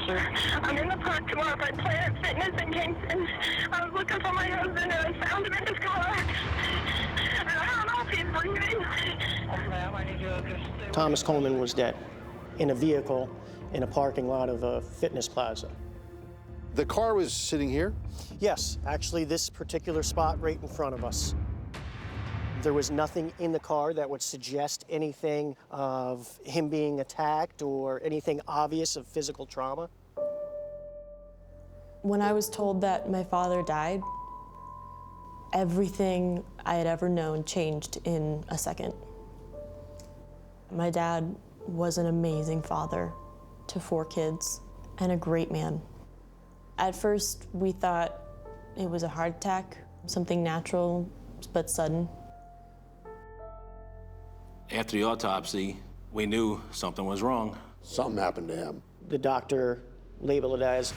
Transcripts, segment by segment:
sir. I'm in the parking lot by Planet Fitness in Kingston. I was looking for my husband and I found him in his car. And I don't know if he's breathing. Ma'am, I need you to just... Thomas Coleman was dead in a vehicle in a parking lot of a fitness plaza. The car was sitting here? Yes, actually this particular spot right in front of us. There was nothing in the car that would suggest anything of him being attacked or anything obvious of physical trauma. When I was told that my father died, everything I had ever known changed in a second. My dad was an amazing father to 4 kids and a great man. At first, we thought it was a heart attack, something natural but sudden. After the autopsy, we knew something was wrong. Something happened to him. The doctor labeled it as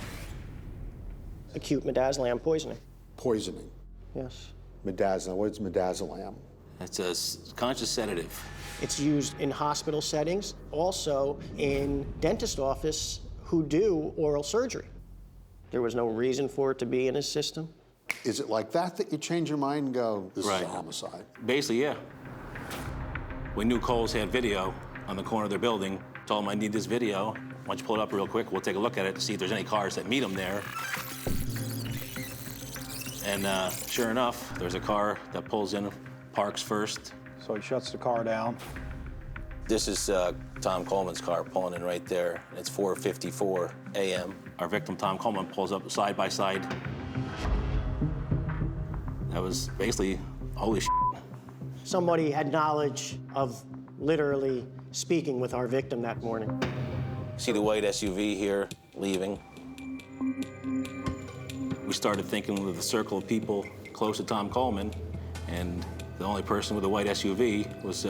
acute midazolam poisoning. Poisoning. Yes. Midazolam. What is midazolam? It's a conscious sedative. It's used in hospital settings, also in dentist office who do oral surgery. There was no reason for it to be in his system. Is it like that you change your mind and go, this Right. is a homicide? Basically, yeah. We knew Coles had video on the corner of their building. Told him, I need this video. Why don't you pull it up real quick? We'll take a look at it to see if there's any cars that meet him there. And sure enough, there's a car that pulls in, parks first. So he shuts the car down. This is Tom Coleman's car pulling in right there. It's 4:54 a.m. Our victim, Tom Coleman, pulls up side by side. That was basically, holy shit. Somebody had knowledge of literally speaking with our victim that morning. See the white SUV here leaving. We started thinking of the circle of people close to Tom Coleman, and the only person with a white SUV was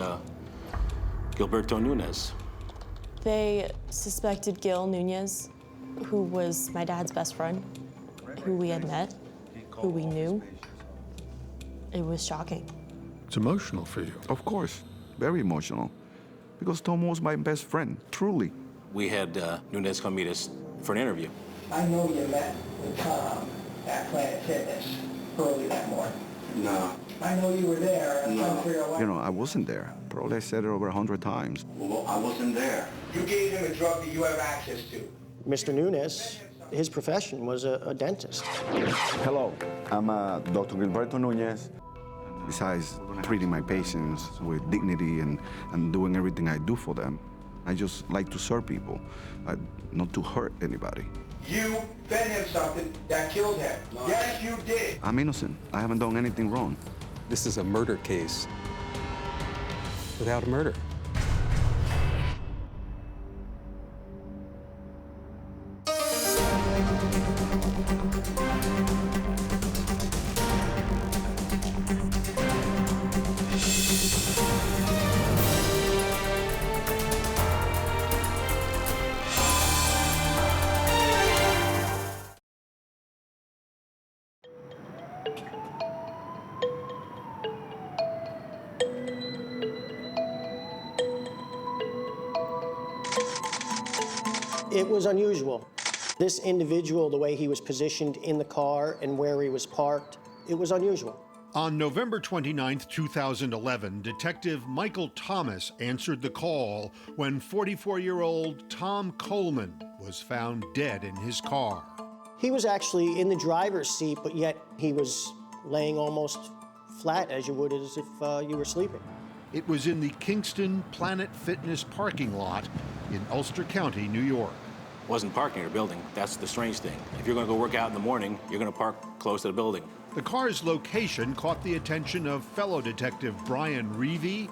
Gilberto Nunez. They suspected Gil Nunez, who was my dad's best friend, who we had met, who we knew. It was shocking. It's emotional for you. Of course, very emotional. Because Tom was my best friend, truly. We had Nunez come meet us for an interview. I know you met with Tom at Planet Fitness early that morning. No. I know you were there. I'm trying to figure out why. You know, I wasn't there. Probably I said it over 100 times. Well, I wasn't there. You gave him a drug that you have access to. Mr. Nunez, his profession was a dentist. Hello, I'm Dr. Gilberto Nunez. Besides treating my patients with dignity and doing everything I do for them, I just like to serve people, not to hurt anybody. You fed him something that killed him. Yes, you did. I'm innocent. I haven't done anything wrong. This is a murder case without a murder. It was unusual. This individual, the way he was positioned in the car and where he was parked, it was unusual. On November 29, 2011, Detective Michael Thomas answered the call when 44-year-old Tom Coleman was found dead in his car. He was actually in the driver's seat, but yet he was laying almost flat as you would as if you were sleeping. It was in the Kingston Planet Fitness parking lot in Ulster County, New York. Wasn't parking in a building. That's the strange thing. If you're going to go work out in the morning, you're going to park close to the building. The car's location caught the attention of fellow detective Brian Reevey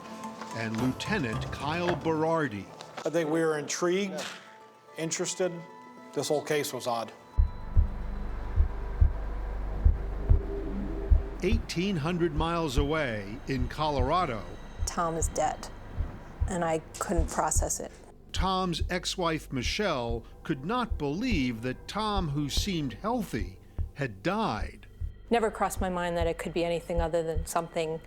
and Lieutenant Kyle Berardi. I think we were intrigued, interested. This whole case was odd. 1,800 miles away in Colorado, Tom is dead, and I couldn't process it. Tom's ex-wife, Michelle, could not believe that Tom, who seemed healthy, had died. Never crossed my mind that it could be anything other than something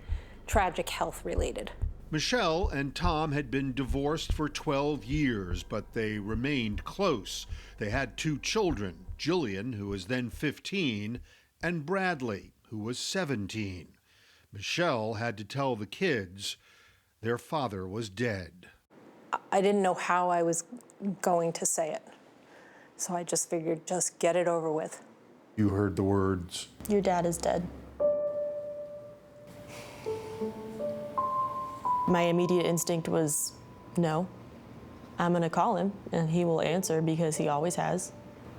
tragic health-related. Michelle and Tom had been divorced for 12 years, but they remained close. They had 2 children, Jillian, who was then 15, and Bradley, who was 17. Michelle had to tell the kids their father was dead. I didn't know how I was going to say it, so I just figured just get it over with. You heard the words, Your dad is dead. My immediate instinct was, no. I'm gonna call him and he will answer because he always has.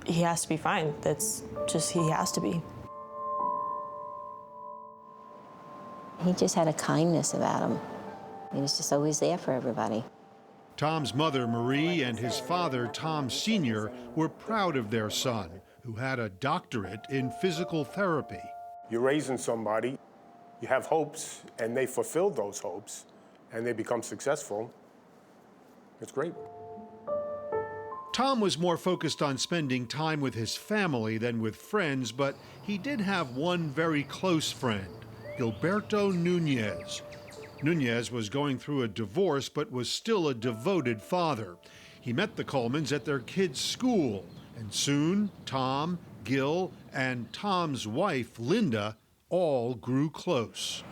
He has to be fine. That's just, he has to be. He just had a kindness about him. He was just always there for everybody. Tom's mother, Marie, and his father, Tom Sr., were proud of their son, who had a doctorate in physical therapy. You're raising somebody, you have hopes, and they fulfill those hopes, and they become successful. It's great. Tom was more focused on spending time with his family than with friends, but he did have one very close friend, Gilberto Nunez. Nunez was going through a divorce, but was still a devoted father. He met the Colemans at their kids' school, and soon Tom, Gil, and Tom's wife, Linda, all grew close.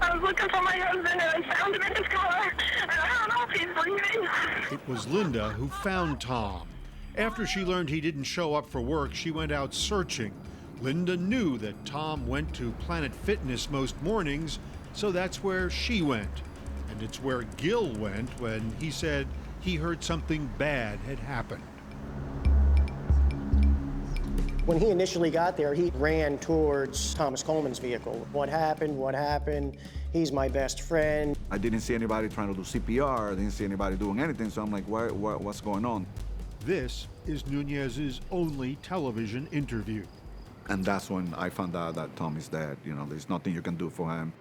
I was looking for my husband and I found him in his car. And I don't know if he's breathing. It was Linda who found Tom. After she learned he didn't show up for work, she went out searching. Linda knew that Tom went to Planet Fitness most mornings, so that's where she went. And it's where Gil went when he said he heard something bad had happened. When he initially got there, he ran towards Thomas Coleman's vehicle. What happened? What happened? He's my best friend. I didn't see anybody trying to do CPR. I didn't see anybody doing anything, so I'm like, what's going on? This is Nunez's only television interview. And that's when I found out that Tom is dead. You know, there's nothing you can do for him.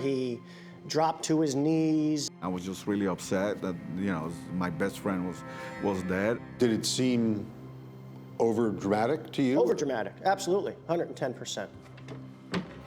He dropped to his knees. I was just really upset that, you know, my best friend was dead. Did it seem over-dramatic to you? Over-dramatic, absolutely, 110%.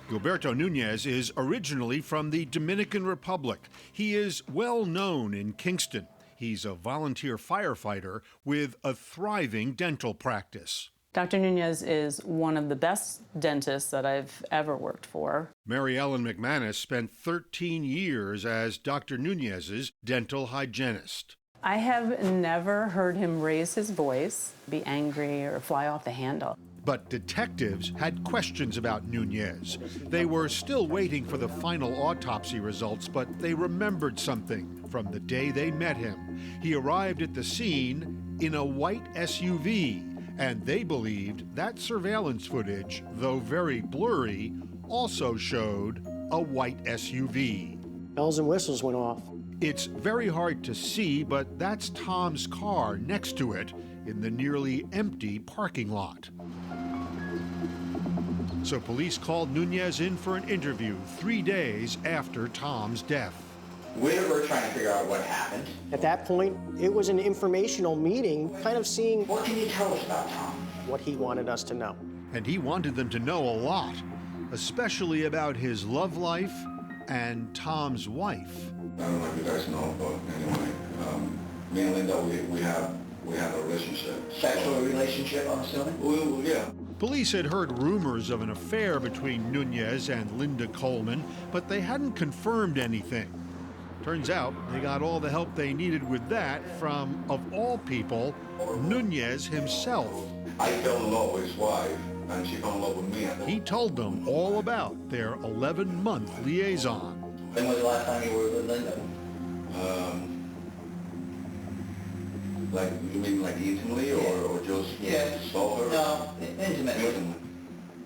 Gilberto Nunez is originally from the Dominican Republic. He is well known in Kingston. He's a volunteer firefighter with a thriving dental practice. Dr. Nunez is one of the best dentists that I've ever worked for. Mary Ellen McManus spent 13 years as Dr. Nunez's dental hygienist. I have never heard him raise his voice, be angry, or fly off the handle. But detectives had questions about Nunez. They were still waiting for the final autopsy results, but they remembered something from the day they met him. He arrived at the scene in a white SUV. And they believed that surveillance footage, though very blurry, also showed a white SUV. Bells and whistles went off. It's very hard to see, but that's Tom's car next to it in the nearly empty parking lot. So police called Nunez in for an interview 3 days after Tom's death. We were trying to figure out what happened. At that point, it was an informational meeting, kind of seeing What can you tell us about Tom? what he wanted us to know. And he wanted them to know a lot, especially about his love life and Tom's wife. I don't know if you guys know, but anyway, me and Linda, we have a relationship. Sexual relationship, I'm assuming? Well, yeah. Police had heard rumors of an affair between Nunez and Linda Coleman, but they hadn't confirmed anything. Turns out they got all the help they needed with that from, of all people, Nunez himself. I fell in love with his wife, and she fell in love with me. He told them all about their 11-month liaison. When was the last time you were with Linda? Like, you mean like intimately, or just saw her? No, intimately.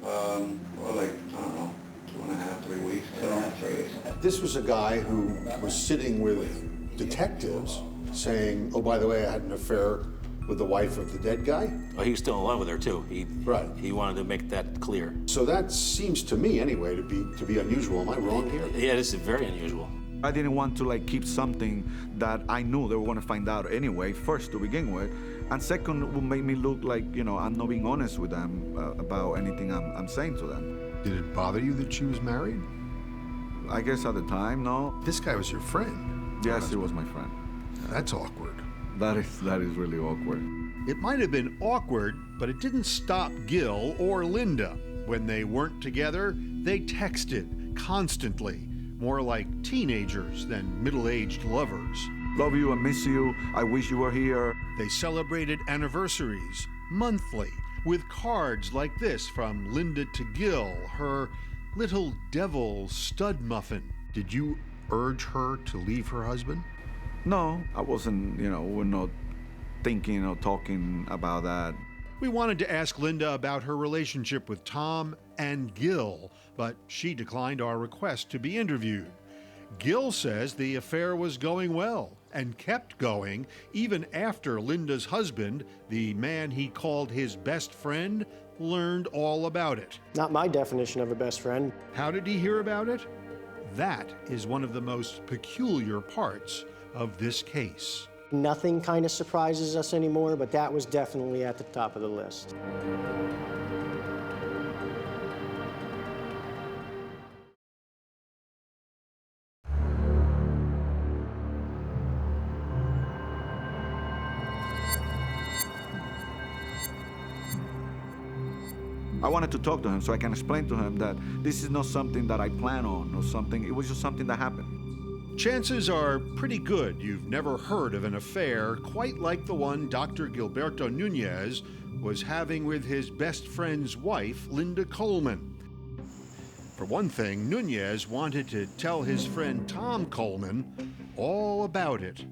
Well, like, I don't know, 2.5, 3 weeks. 2.5, 3 weeks. This was a guy who was sitting with detectives saying, oh, by the way, I had an affair with the wife of the dead guy? Well, he was still in love with her, too. Right. He wanted to make that clear. So that seems to me, anyway, to be unusual. Am I wrong here? Yeah, this is very unusual. I didn't want to like keep something that I knew they were going to find out anyway, first to begin with. And second, it would make me look like, you know, I'm not being honest with them about anything I'm saying to them. Did it bother you that she was married? I guess at the time, no. This guy was your friend. Yes, he was my friend. That's awkward. That is really awkward. It might have been awkward, but it didn't stop Gil or Linda. When they weren't together, they texted constantly, more like teenagers than middle-aged lovers. Love you, I miss you, I wish you were here. They celebrated anniversaries monthly with cards like this from Linda to Gil, her little devil stud muffin. Did you urge her to leave her husband? No, I wasn't, we're not thinking or talking about that. We wanted to ask Linda about her relationship with Tom and Gil, but she declined our request to be interviewed. Gil says the affair was going well and kept going even after Linda's husband, the man he called his best friend, learned all about it. Not my definition of a best friend. How did he hear about it? That is one of the most peculiar parts of this case. Nothing kind of surprises us anymore, but that was definitely at the top of the list. I wanted to talk to him so I can explain to him that this is not something that I plan on or something. It was just something that happened. Chances are pretty good you've never heard of an affair quite like the one Dr. Gilberto Nunez was having with his best friend's wife, Linda Coleman. For one thing, Nunez wanted to tell his friend Tom Coleman all about it.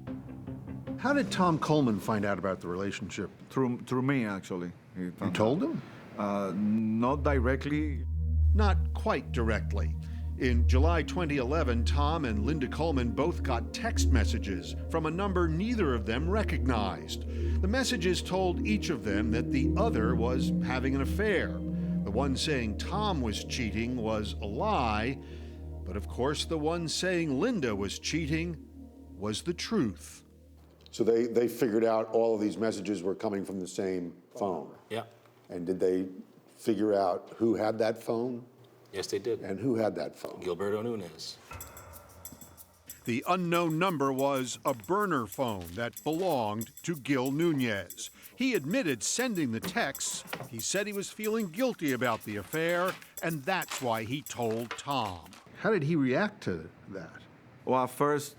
How did Tom Coleman find out about the relationship? Through me, actually. You told him? Not directly. Not quite directly. In July 2011, Tom and Linda Coleman both got text messages from a number neither of them recognized. The messages told each of them that the other was having an affair. The one saying Tom was cheating was a lie, but of course the one saying Linda was cheating was the truth. So they figured out all of these messages were coming from the same phone? Yeah. And did they figure out who had that phone? Yes, they did. And who had that phone? Gilberto Nunez. The unknown number was a burner phone that belonged to Gil Nunez. He admitted sending the texts. He said he was feeling guilty about the affair, and that's why he told Tom. How did he react to that? Well, at first,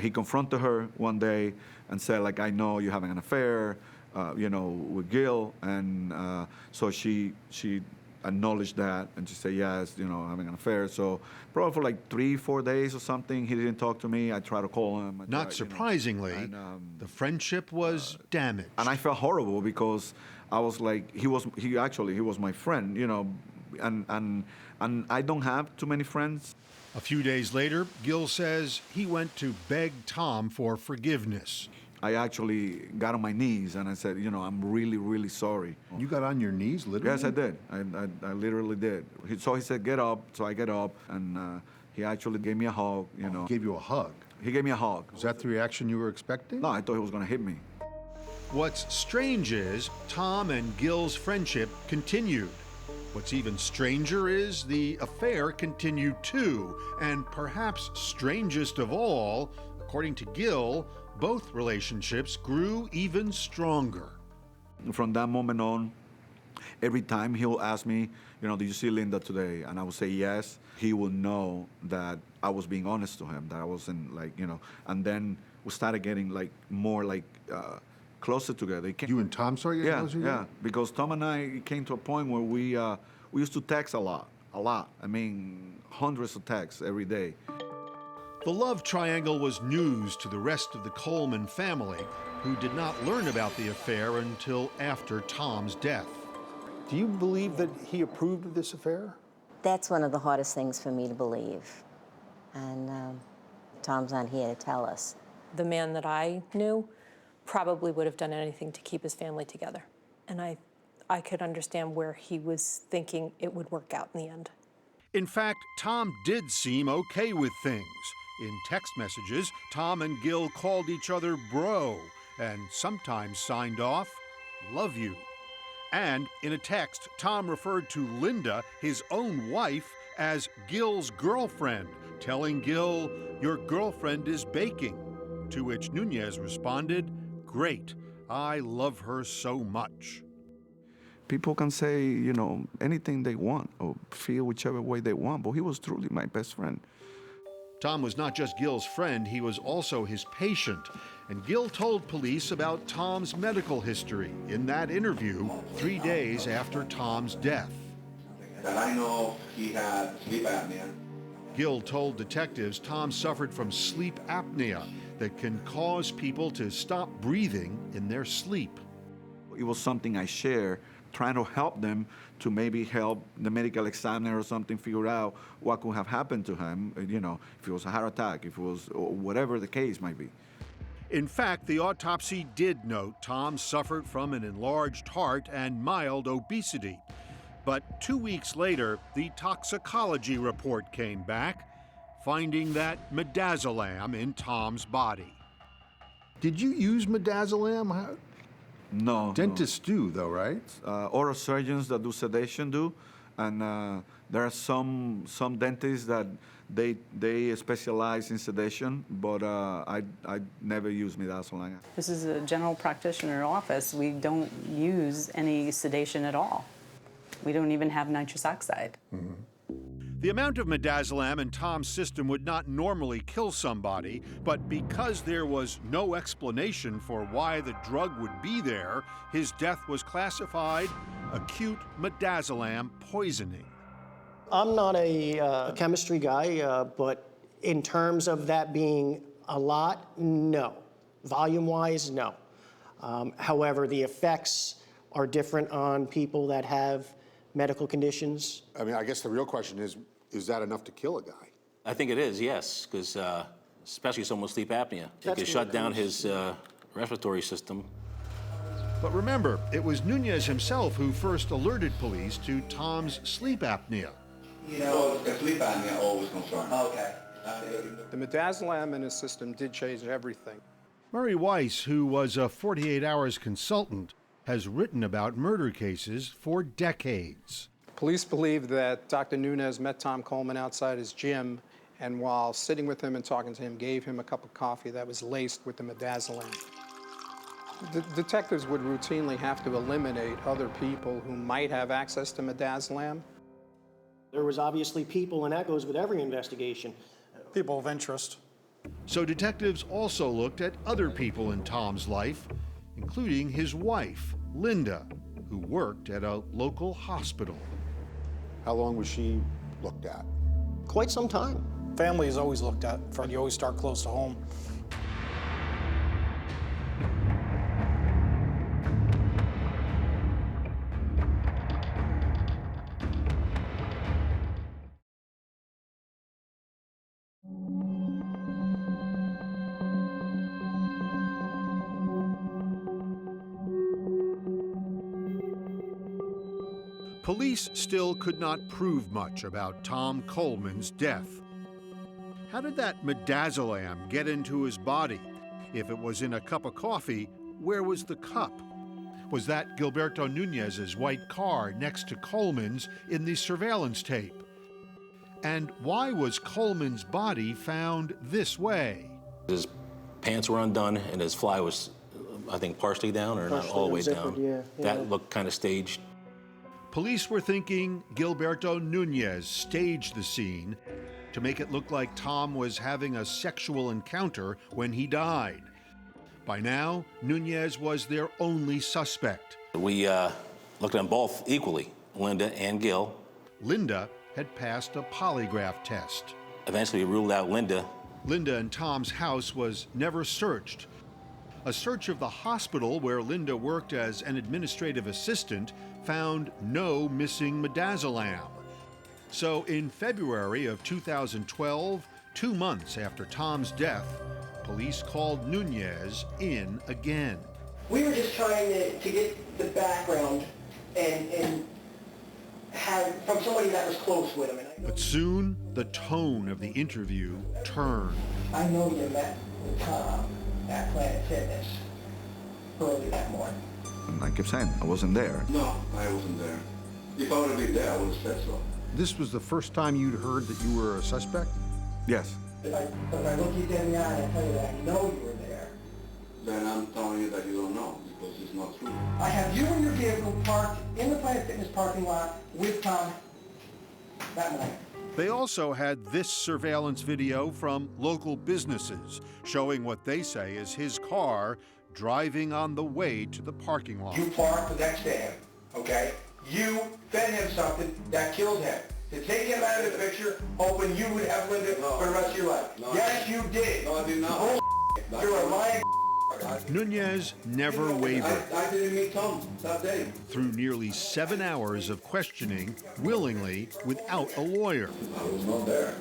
he confronted her one day and said, I know you're having an affair, with Gil. And so she acknowledged that, and she said, yes, having an affair. So probably for 3-4 days or something, he didn't talk to me. I tried to call him. Not surprisingly, the friendship was damaged. And I felt horrible because I was like, he was my friend, and I don't have too many friends. A few days later, Gil says he went to beg Tom for forgiveness. I actually got on my knees and I said, I'm really, really sorry. You got on your knees, literally? Yes, I did. I literally did. So he said, get up. So I get up, and he actually gave me a hug, He gave you a hug? He gave me a hug. Was that the reaction you were expecting? No, I thought he was going to hit me. What's strange is Tom and Gil's friendship continued. What's even stranger is the affair continued too, and perhaps strangest of all, according to Gil, both relationships grew even stronger. From that moment on, every time he'll ask me, did you see Linda today? And I will say yes. He will know that I was being honest to him, that I wasn't and then we started getting more closer together. You and Tom started getting closer together? Yeah, because Tom and I came to a point where we used to text a lot. I mean, hundreds of texts every day. The love triangle was news to the rest of the Coleman family, who did not learn about the affair until after Tom's death. Do you believe that he approved of this affair? That's one of the hardest things for me to believe. And Tom's not here to tell us. The man that I knew probably would have done anything to keep his family together. And I could understand where he was thinking it would work out in the end. In fact, Tom did seem okay with things. In text messages, Tom and Gil called each other bro, and sometimes signed off, love you. And in a text, Tom referred to Linda, his own wife, as Gil's girlfriend, telling Gil, "Your girlfriend is baking," to which Nunez responded, "Great, I love her so much." People can say, you know, anything they want or feel whichever way they want, but he was truly my best friend. Tom was not just Gil's friend, he was also his patient. And Gil told police about Tom's medical history in that interview 3 days after Tom's death. That I know he had sleep apnea. Gil told detectives Tom suffered from sleep apnea that can cause people to stop breathing in their sleep. It was something I shared, trying to help them to maybe help the medical examiner or something figure out what could have happened to him, you know, if it was a heart attack, if it was whatever the case might be. In fact, the autopsy did note Tom suffered from an enlarged heart and mild obesity. But 2 weeks later, the toxicology report came back, finding that midazolam in Tom's body. Did you use midazolam? No. Dentists do, though, right? Oral surgeons that do sedation do, and there are some dentists that they specialize in sedation, but I never use midazolam. This is a general practitioner office. We don't use any sedation at all. We don't even have nitrous oxide. Mm-hmm. The amount of midazolam in Tom's system would not normally kill somebody, but because there was no explanation for why the drug would be there, his death was classified acute midazolam poisoning. I'm not a chemistry guy, but in terms of that being a lot, no. Volume-wise, no. However, the effects are different on people that have medical conditions. I mean, I guess the real question is that enough to kill a guy? I think it is, yes, because especially someone with sleep apnea. It can shut down his respiratory system. But remember, it was Nunez himself who first alerted police to Tom's sleep apnea. You know, the sleep apnea always concerned. Okay. The midazolam in his system did change everything. Murray Weiss, who was a 48 Hours consultant, has written about murder cases for decades. Police believe that Dr. Nunez met Tom Coleman outside his gym, and while sitting with him and talking to him, gave him a cup of coffee that was laced with the midazolam. The detectives would routinely have to eliminate other people who might have access to midazolam. There was obviously people, and that goes with every investigation. People of interest. So detectives also looked at other people in Tom's life, including his wife, Linda, who worked at a local hospital. How long was she looked at? Quite some time. Family is always looked at. You always start close to home. Police still could not prove much about Tom Coleman's death. How did that midazolam get into his body? If it was in a cup of coffee, where was the cup? Was that Gilberto Nunez's white car next to Coleman's in the surveillance tape? And why was Coleman's body found this way? His pants were undone and his fly was, I think, partially down or not all the way down. Yeah. That looked kind of staged. Police were thinking Gilberto Nunez staged the scene to make it look like Tom was having a sexual encounter when he died. By now, Nunez was their only suspect. We looked at them both equally, Linda and Gil. Linda had passed a polygraph test. Eventually, we ruled out Linda. Linda and Tom's house was never searched. A search of the hospital where Linda worked as an administrative assistant found no missing midazolam. So in February of 2012, 2 months after Tom's death, police called Nunez in again. We were just trying to get the background and have from somebody that was close with him. But soon, the tone of the interview turned. I know you met with Tom at Planet Fitness early that morning. And I kept saying, I wasn't there. No, I wasn't there. If I would have been there, I would have said so. This was the first time you'd heard that you were a suspect? Yes. If I look you dead in the eye and tell you that I know you were there. Then I'm telling you that you don't know, because it's not true. I have you and your vehicle parked in the Planet Fitness parking lot with Tom that morning. They also had this surveillance video from local businesses showing what they say is his car driving on the way to the parking lot. You parked next to him, okay? You fed him something that killed him. To take him out of the picture, hoping you would have lived it for the rest of your life. No, yes, you did. No, I did not. Bull. You're a lying. Nunez never wavered. I didn't meet Tom that day. Through nearly 7 hours of questioning, willingly, without a lawyer. I was not there.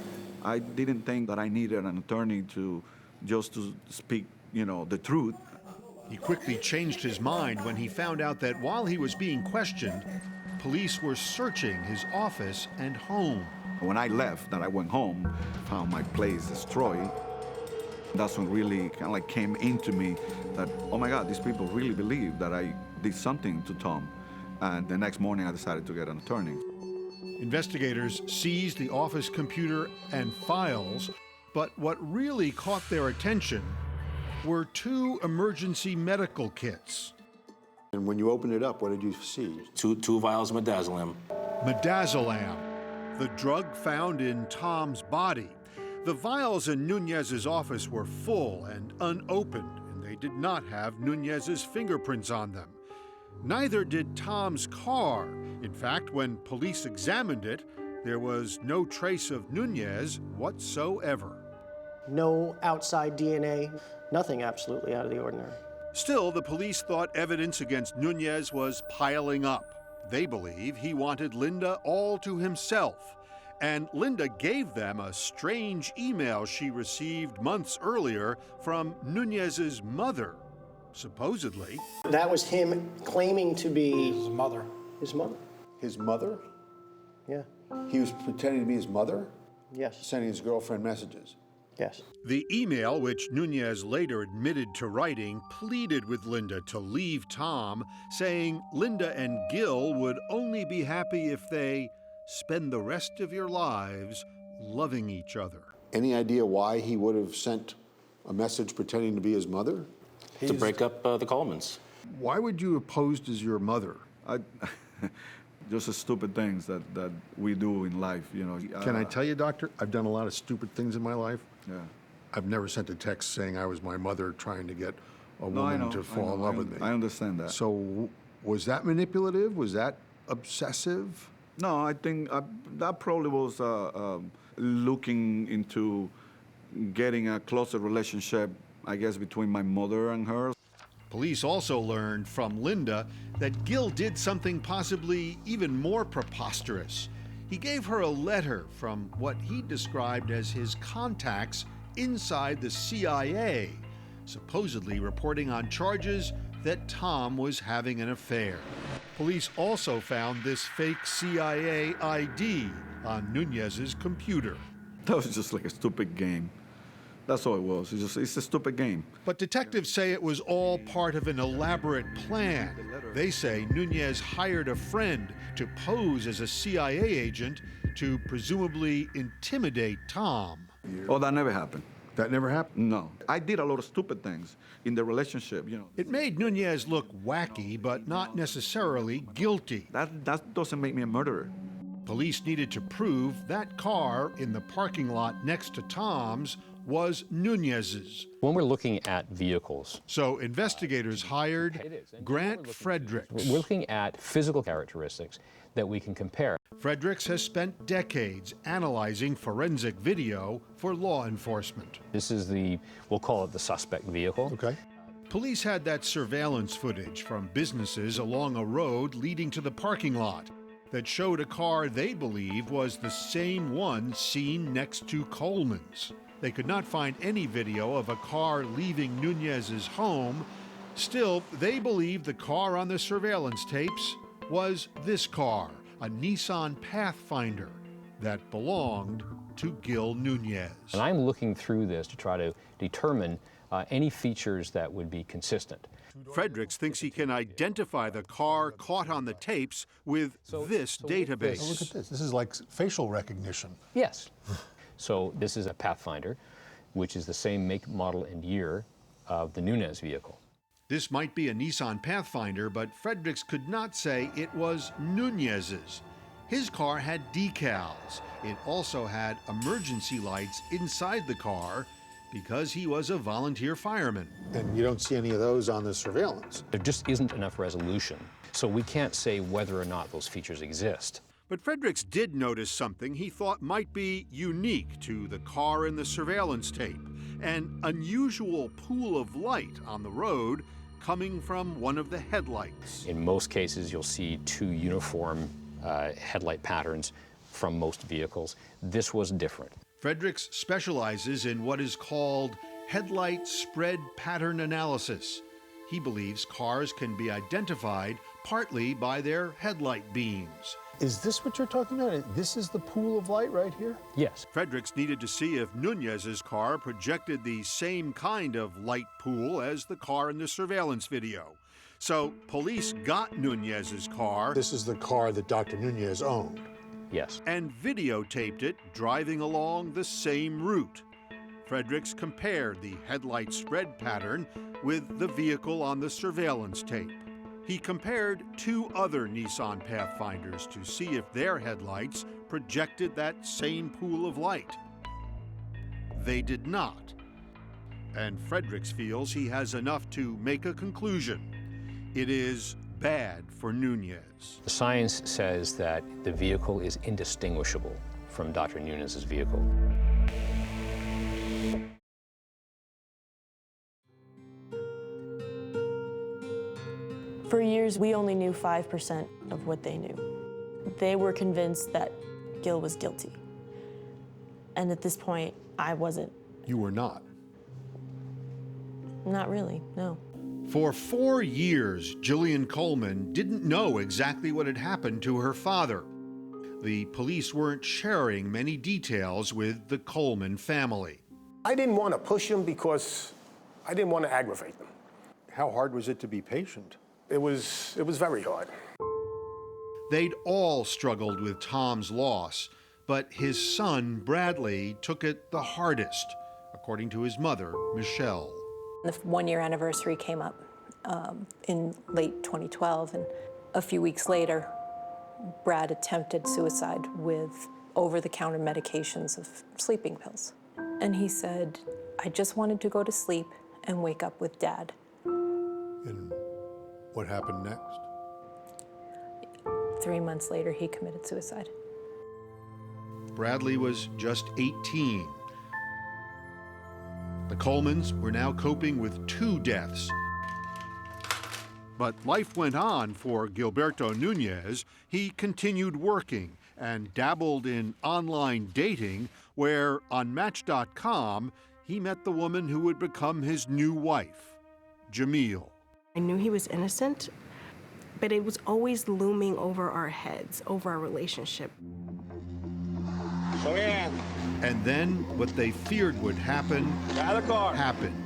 I didn't think that I needed an attorney to speak, the truth. He quickly changed his mind when he found out that while he was being questioned, police were searching his office and home. When I left, that I went home, found my place destroyed. That's when really kind of like came into me that, oh my God, these people really believe that I did something to Tom. And the next morning I decided to get an attorney. Investigators seized the office computer and files, but what really caught their attention were 2 emergency medical kits. And when you opened it up, what did you see? Two vials of midazolam. Midazolam, the drug found in Tom's body. The vials in Nunez's office were full and unopened, and they did not have Nunez's fingerprints on them. Neither did Tom's car. In fact, when police examined it, there was no trace of Nunez whatsoever. No outside DNA, nothing absolutely out of the ordinary. Still, the police thought evidence against Nunez was piling up. They believe he wanted Linda all to himself. And Linda gave them a strange email she received months earlier from Nunez's mother, supposedly. That was him claiming to be His mother. his mother. His mother? Yeah. He was pretending to be his mother? Yes. Sending his girlfriend messages? Yes. The email, which Nunez later admitted to writing, pleaded with Linda to leave Tom, saying Linda and Gil would only be happy if they spend the rest of your lives loving each other. Any idea why he would have sent a message pretending to be his mother? To break up the Colemans. Why would you have posed as your mother? Just the stupid things that we do in life, Can I tell you, Doctor, I've done a lot of stupid things in my life. Yeah. I've never sent a text saying I was my mother trying to get a No, I woman know, to fall in love with me. I understand that. So was that manipulative? Was that obsessive? No, I think that probably was looking into getting a closer relationship, I guess, between my mother and her. Police also learned from Linda that Gil did something possibly even more preposterous. He gave her a letter from what he described as his contacts inside the CIA, supposedly reporting on charges that Tom was having an affair. Police also found this fake CIA ID on Nunez's computer. That was just like a stupid game. That's all it was. It's a stupid game. But detectives say it was all part of an elaborate plan. They say Nunez hired a friend to pose as a CIA agent to presumably intimidate Tom. Oh, that never happened. That never happened? No. I did a lot of stupid things in the relationship, It made Nunez look wacky, but not necessarily guilty. That doesn't make me a murderer. Police needed to prove that car in the parking lot next to Tom's was Nunez's. When we're looking at vehicles, so investigators hired Grant Fredericks. We're looking at physical characteristics that we can compare. Fredericks has spent decades analyzing forensic video for law enforcement. This is we'll call it the suspect vehicle. Okay. Police had that surveillance footage from businesses along a road leading to the parking lot that showed a car they believe was the same one seen next to Coleman's. They could not find any video of a car leaving Nunez's home. Still, they believe the car on the surveillance tapes was this car, a Nissan Pathfinder that belonged to Gil Nunez. And I'm looking through this to try to determine any features that would be consistent. Fredericks thinks he can identify the car caught on the tapes with this database. Look at this. This is like facial recognition. Yes. So this is a Pathfinder, which is the same make, model, and year of the Nunez vehicle. This might be a Nissan Pathfinder, but Fredericks could not say it was Nunez's. His car had decals. It also had emergency lights inside the car because he was a volunteer fireman. And you don't see any of those on the surveillance. There just isn't enough resolution, so we can't say whether or not those features exist. But Fredericks did notice something he thought might be unique to the car in the surveillance tape, an unusual pool of light on the road coming from one of the headlights. In most cases, you'll see two uniform headlight patterns from most vehicles. This was different. Fredericks specializes in what is called headlight spread pattern analysis. He believes cars can be identified partly by their headlight beams. Is this what you're talking about? This is the pool of light right here? Yes. Fredericks needed to see if Nunez's car projected the same kind of light pool as the car in the surveillance video. So police got Nunez's car. This is the car that Dr. Nunez owned. Yes. And videotaped it driving along the same route. Fredericks compared the headlight spread pattern with the vehicle on the surveillance tape. He compared two other Nissan Pathfinders to see if their headlights projected that same pool of light. They did not. And Fredericks feels he has enough to make a conclusion. It is bad for Nunez. The science says that the vehicle is indistinguishable from Dr. Nunez's vehicle. For years, we only knew 5% of what they knew. They were convinced that Gil was guilty. And at this point, I wasn't. You were not? Not really, no. For 4 years, Jillian Coleman didn't know exactly what had happened to her father. The police weren't sharing many details with the Coleman family. I didn't want to push them because I didn't want to aggravate them. How hard was it to be patient? It was very hard. They'd all struggled with Tom's loss, but his son, Bradley, took it the hardest, according to his mother, Michelle. The 1-year anniversary came up in late 2012, and a few weeks later, Brad attempted suicide with over-the-counter medications of sleeping pills. And he said, I just wanted to go to sleep and wake up with Dad. And what happened next? 3 months later, he committed suicide. Bradley was just 18. The Colemans were now coping with 2 deaths. But life went on for Gilberto Nunez. He continued working and dabbled in online dating, where on Match.com, he met the woman who would become his new wife, Jamil. I knew he was innocent, but it was always looming over our heads, over our relationship. And then what they feared would happen happened.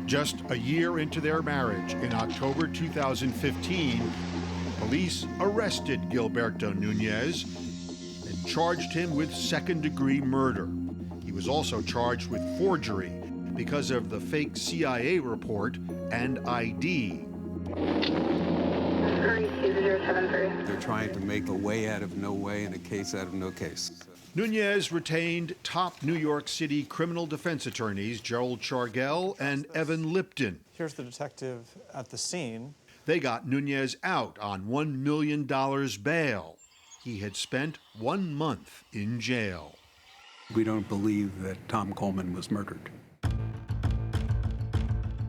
Just a year into their marriage, in October 2015, police arrested Gilberto Nunez and charged him with second-degree murder. He was also charged with forgery because of the fake CIA report and ID. They're trying to make a way out of no way and a case out of no case. Nunez retained top New York City criminal defense attorneys Gerald Chargell and Evan Lipton. Here's the detective at the scene. They got Nunez out on $1 million bail. He had spent 1 month in jail. We don't believe that Tom Coleman was murdered.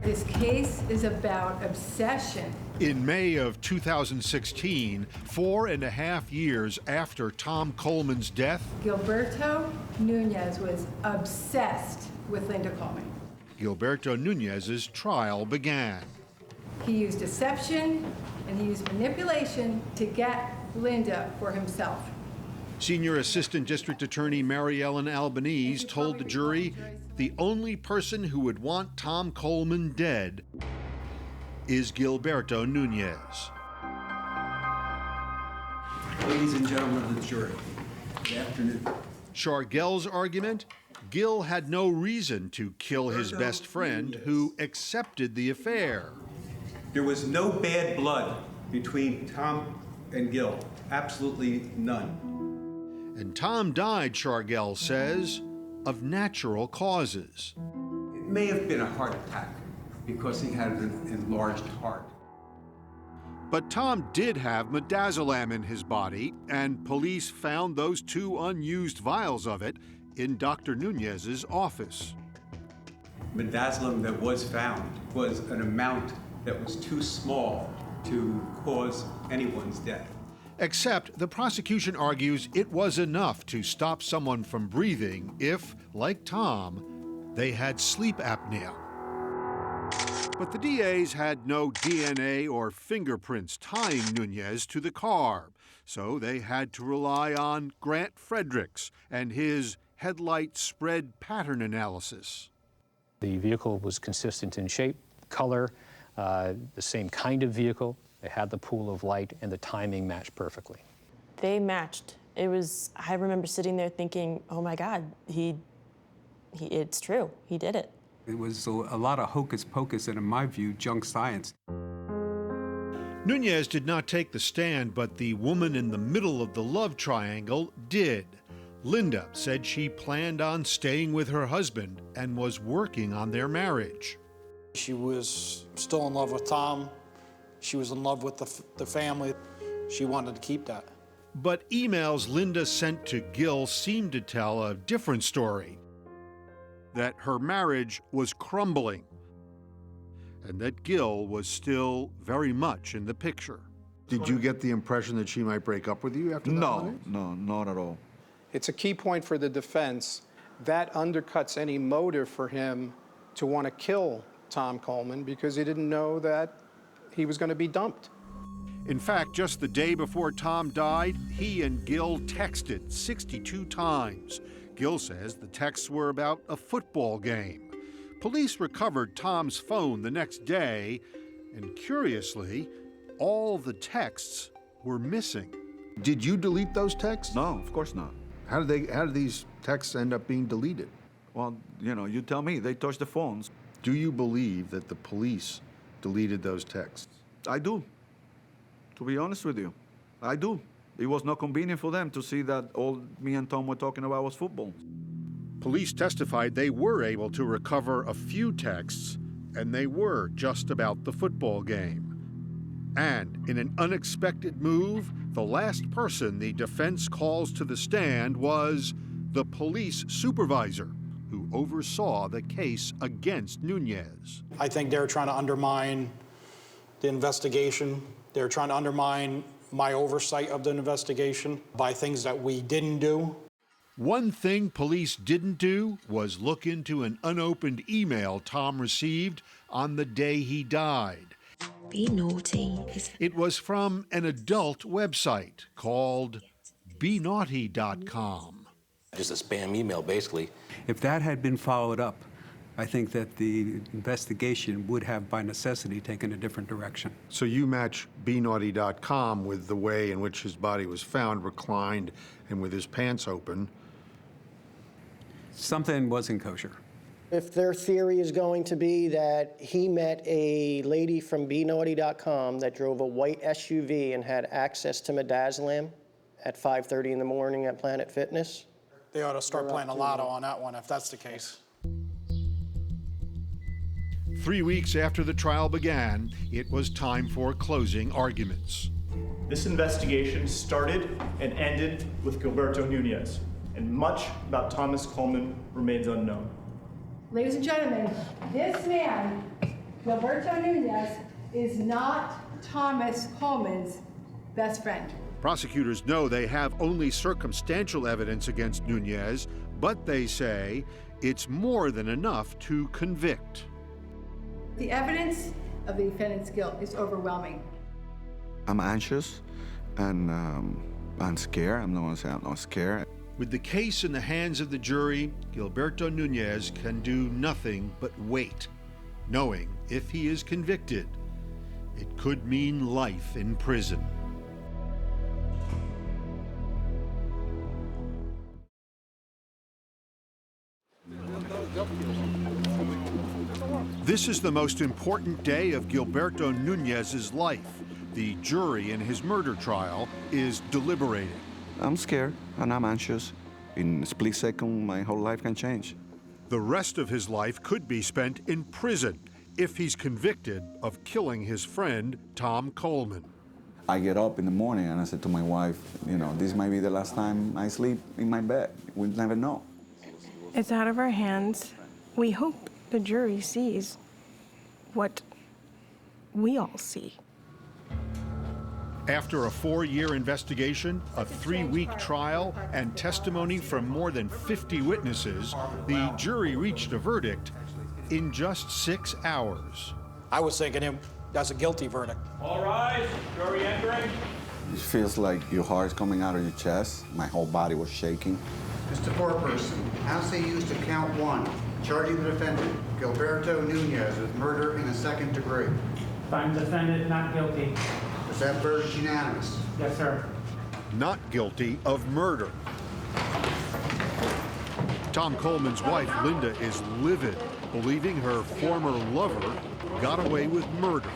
This case is about obsession. In May of 2016, 4.5 years after Tom Coleman's death, Gilberto Nunez was obsessed with Linda Coleman. Gilberto Nunez's trial began. He used deception and he used manipulation to get Linda for himself. Senior Assistant District Attorney Mary Ellen Albanese told the jury the only person who would want Tom Coleman dead is Gilberto Nunez. Ladies and gentlemen of the jury, good afternoon. Shargel's argument? Gil had no reason to kill his best friend, who accepted the affair. There was no bad blood between Tom and Gil. Absolutely none. And Tom died, Shargel says, of natural causes. It may have been a heart attack because he had an enlarged heart. But Tom did have midazolam in his body, and police found those 2 unused vials of it in Dr. Nunez's office. Midazolam that was found was an amount that was too small to cause anyone's death. Except the prosecution argues it was enough to stop someone from breathing if, like Tom, they had sleep apnea. But the DAs had no DNA or fingerprints tying Nunez to the car, so they had to rely on Grant Fredericks and his headlight spread pattern analysis. The vehicle was consistent in shape, color, the same kind of vehicle. They had the pool of light, and the timing matched perfectly. They matched. I remember sitting there thinking, oh my God, it's true, he did it. It was a lot of hocus pocus and, in my view, junk science. Nunez did not take the stand, but the woman in the middle of the love triangle did. Linda said she planned on staying with her husband and was working on their marriage. She was still in love with Tom. She was in love with the family. She wanted to keep that. But emails Linda sent to Gil seemed to tell a different story. That her marriage was crumbling, and that Gil was still very much in the picture. Did you get the impression that she might break up with you after that? No, not at all. It's a key point for the defense. That undercuts any motive for him to want to kill Tom Coleman because he didn't know that he was going to be dumped. In fact, just the day before Tom died, he and Gil texted 62 times. Gil says the texts were about a football game. Police recovered Tom's phone the next day, and curiously, all the texts were missing. Did you delete those texts? No, of course not. How did these texts end up being deleted? Well, you tell me. They touched the phones. Do you believe that the police deleted those texts? I do. To be honest with you, I do. It was not convenient for them to see that all me and Tom were talking about was football. Police testified they were able to recover a few texts, and they were just about the football game. And in an unexpected move, the last person the defense calls to the stand was the police supervisor who oversaw the case against Nunez. I think they're trying to undermine the investigation. They're trying to undermine my oversight of the investigation by things that we didn't do. One thing police didn't do was look into an unopened email Tom received on the day he died. Be naughty. It was from an adult website called benaughty.com. Just a spam email, basically. If that had been followed up, I think that the investigation would have, by necessity, taken a different direction. So you match benaughty.com with the way in which his body was found, reclined, and with his pants open. Something wasn't kosher. If their theory is going to be that he met a lady from benaughty.com that drove a white SUV and had access to midazolam at 5:30 in the morning at Planet Fitness. They ought to start playing a lotto on that one if that's the case. 3 weeks after the trial began, it was time for closing arguments. This investigation started and ended with Gilberto Nunez, and much about Thomas Coleman remains unknown. Ladies and gentlemen, this man, Gilberto Nunez, is not Thomas Coleman's best friend. Prosecutors know they have only circumstantial evidence against Nunez, but they say it's more than enough to convict. The evidence of the defendant's guilt is overwhelming. I'm anxious and I'm scared. I'm not going to say I'm not scared. With the case in the hands of the jury, Gilberto Nunez can do nothing but wait, knowing if he is convicted, it could mean life in prison. This is the most important day of Gilberto Nunez's life. The jury in his murder trial is deliberating. I'm scared and I'm anxious. In a split second, my whole life can change. The rest of his life could be spent in prison if he's convicted of killing his friend, Tom Coleman. I get up in the morning and I said to my wife, you know, this might be the last time I sleep in my bed. We'll never know. It's out of our hands. We hope the jury sees what we all see. After a 4-year investigation, a 3-week trial, and testimony from more than 50 witnesses, the jury reached a verdict in just 6 hours. I was thinking that's a guilty verdict. All rise, jury entering. It feels like your heart's coming out of your chest. My whole body was shaking. Mr. Foreperson, as they used to count 1, charging the defendant, Gilberto Nunez, with murder in the 2nd degree. Find defendant not guilty. Is that verdict unanimous? Yes, sir. Not guilty of murder. Tom Coleman's wife, Linda, is livid, believing her former lover got away with murder.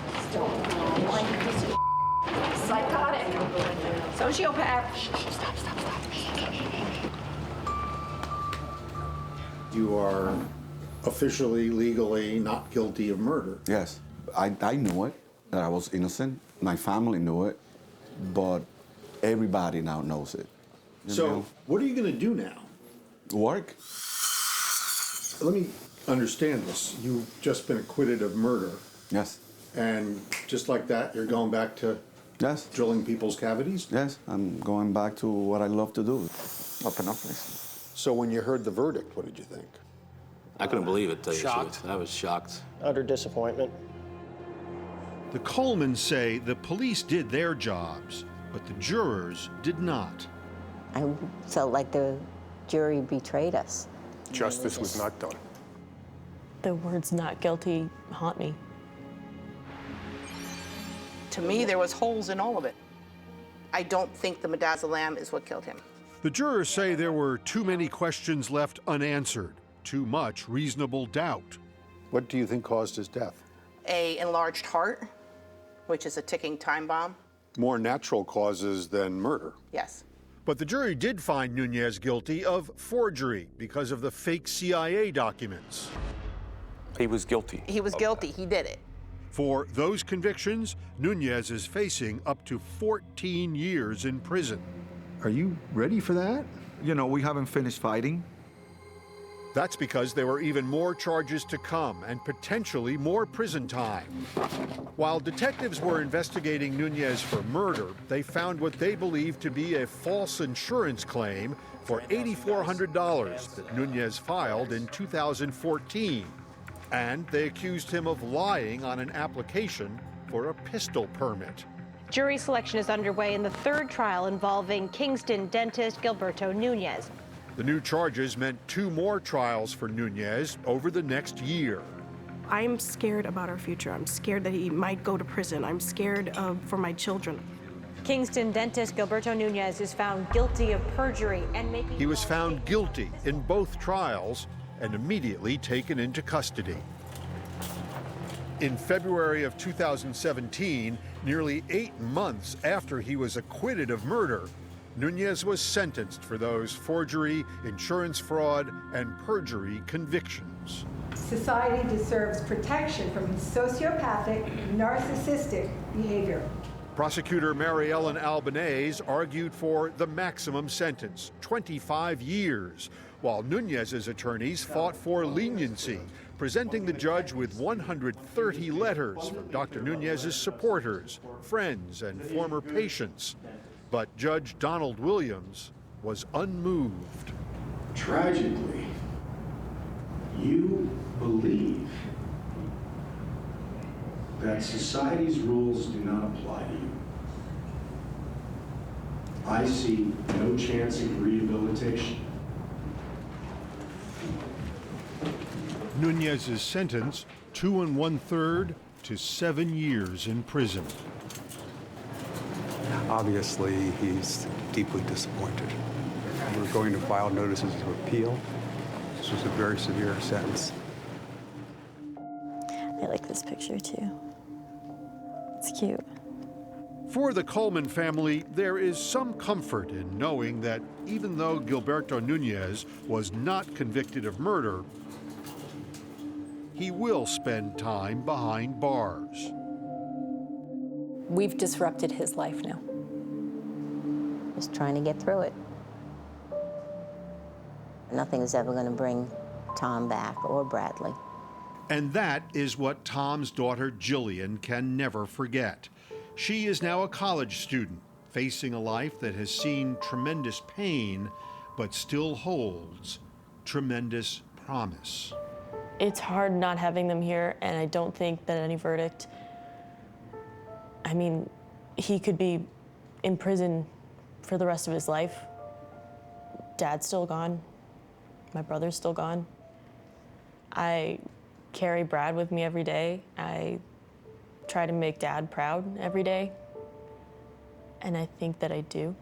Psychotic. Sociopath. Stop. You are officially, legally not guilty of murder. Yes, I knew it, that I was innocent. My family knew it, but everybody now knows it. So, what are you going to do now? Work. Let me understand this. You've just been acquitted of murder. Yes. And just like that, you're going back to drilling people's cavities? Yes, I'm going back to what I love to do. Open up places. So when you heard the verdict, what did you think? I couldn't believe it, to tell you the truth. I was shocked. Utter disappointment. The Colemans say the police did their jobs, but the jurors did not. I felt like the jury betrayed us. Justice was not done. The words not guilty haunt me. To me, there was holes in all of it. I don't think the midazolam is what killed him. The jurors say there were too many questions left unanswered, too much reasonable doubt. What do you think caused his death? An enlarged heart, which is a ticking time bomb. More natural causes than murder. Yes. But the jury did find Nunez guilty of forgery because of the fake CIA documents. He was guilty. He was guilty. He did it. For those convictions, Nunez is facing up to 14 years in prison. Are you ready for that? You know, we haven't finished fighting. That's because there were even more charges to come and potentially more prison time. While detectives were investigating Nunez for murder, they found what they believed to be a false insurance claim for $8,400 that Nunez filed in 2014. And they accused him of lying on an application for a pistol permit. Jury selection is underway in the 3rd trial involving Kingston dentist Gilberto Nunez. The new charges meant 2 more trials for Nunez over the next year. I'm scared about our future. I'm scared that he might go to prison. I'm scared for my children. Kingston dentist Gilberto Nunez is found guilty of perjury and making... He was found guilty in both trials and immediately taken into custody. In February of 2017, nearly 8 months after he was acquitted of murder, Nunez was sentenced for those forgery, insurance fraud, and perjury convictions. Society deserves protection from his sociopathic, narcissistic behavior. Prosecutor Mary Ellen Albanese argued for the maximum sentence, 25 years, while Nunez's attorneys fought for leniency, presenting the judge with 130 letters from Dr. Nunez's supporters, friends, and former patients. But Judge Donald Williams was unmoved. Tragically, you believe that society's rules do not apply to you. I see no chance of rehabilitation. Nunez's sentence, 2 1/3 to 7 years in prison. Obviously, he's deeply disappointed. We're going to file notices of appeal. this was a very severe sentence. I like this picture too. It's cute. For the Coleman family, there is some comfort in knowing that even though Gilberto Nunez was not convicted of murder, he will spend time behind bars. We've disrupted his life now. Just trying to get through it. Nothing is ever going to bring Tom back or Bradley. And that is what Tom's daughter Jillian can never forget. She is now a college student, facing a life that has seen tremendous pain, but still holds tremendous promise. It's hard not having them here, and I don't think that any verdict, I mean, he could be in prison for the rest of his life. Dad's still gone. My brother's still gone. I carry Brad with me every day. I try to make Dad proud every day, and I think that I do.